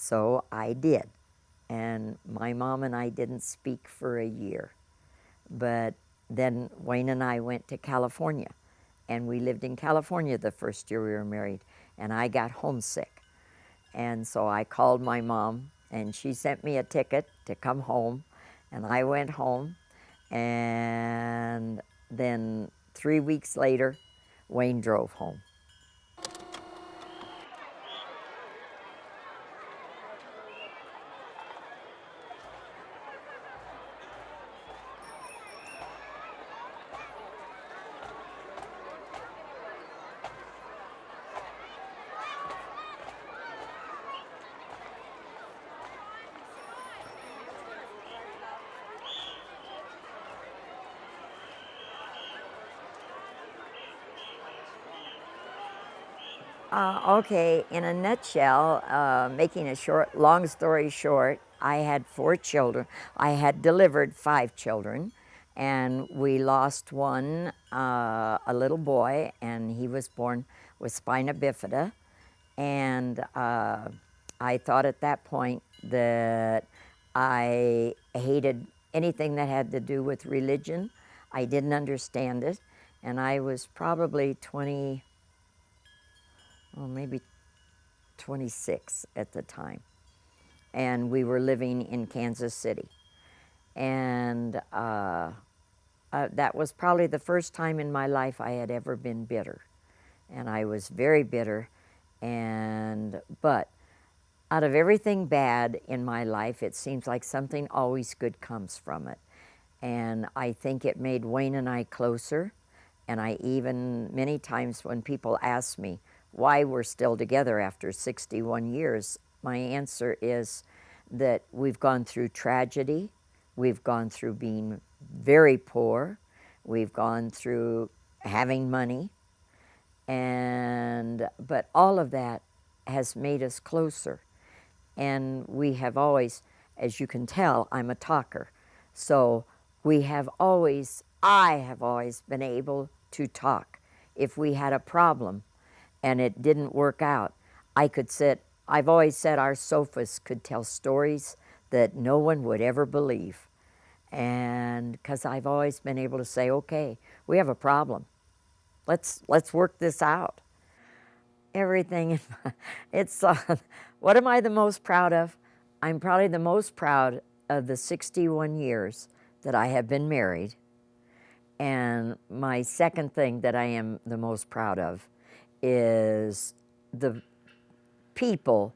So I did. And my mom and I didn't speak for a year. But then Wayne and I went to California. And we lived in California the first year we were married. And I got homesick. And so I called my mom, and she sent me a ticket to come home. And I went home. And then 3 weeks later, Wayne drove home. Okay, in a nutshell, making a long story short, I had 4 children. I had delivered 5 children, and we lost one, a little boy, and he was born with spina bifida. And I thought at that point that I hated anything that had to do with religion. I didn't understand it, and I was probably maybe 26 at the time. And we were living in Kansas City. And that was probably the first time in my life I had ever been bitter. And I was very bitter. But out of everything bad in my life, it seems like something always good comes from it. And I think it made Wayne and I closer. And I even, many times when people ask me why we're still together after 61 years, my answer is that we've gone through tragedy, we've gone through being very poor, we've gone through having money, but all of that has made us closer. And we have always, as you can tell, I'm a talker, so I have always been able to talk. If we had a problem and it didn't work out, I've always said our sofas could tell stories that no one would ever believe. And because I've always been able to say, okay, we have a problem. Let's work this out. Everything, what am I the most proud of? I'm probably the most proud of the 61 years that I have been married. And my second thing that I am the most proud of is the people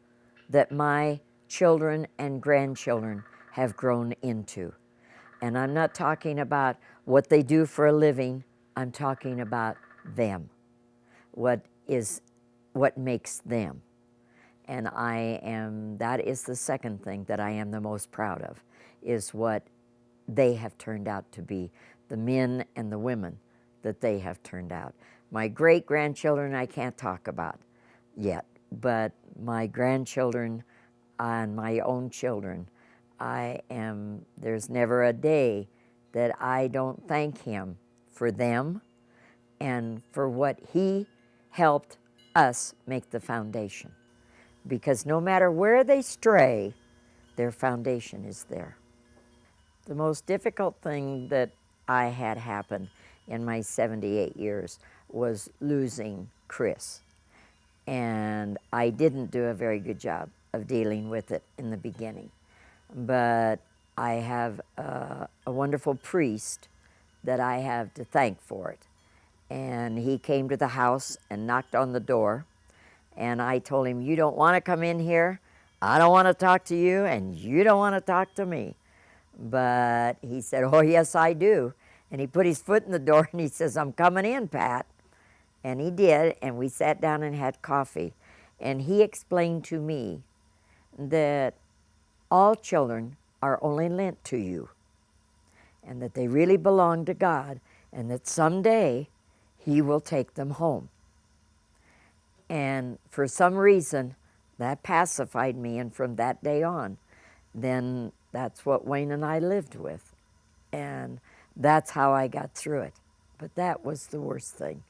that my children and grandchildren have grown into. And I'm not talking about what they do for a living, I'm talking about them, what makes them. And that is the second thing that I am the most proud of, is what they have turned out to be, the men and the women that they have turned out. My great-grandchildren I can't talk about yet, but my grandchildren and my own children, there's never a day that I don't thank him for them and for what he helped us make the foundation. Because no matter where they stray, their foundation is there. The most difficult thing that I had happen in my 78 years was losing Chris. And I didn't do a very good job of dealing with it in the beginning. But I have a wonderful priest that I have to thank for it. And he came to the house and knocked on the door. And I told him, you don't want to come in here, I don't want to talk to you, and you don't want to talk to me. But he said, oh, yes, I do. And he put his foot in the door and he says, I'm coming in, Pat. And he did, and we sat down and had coffee. And he explained to me that all children are only lent to you, and that they really belong to God, and that someday he will take them home. And for some reason, that pacified me, and from that day on, then that's what Wayne and I lived with. And that's how I got through it. But that was the worst thing.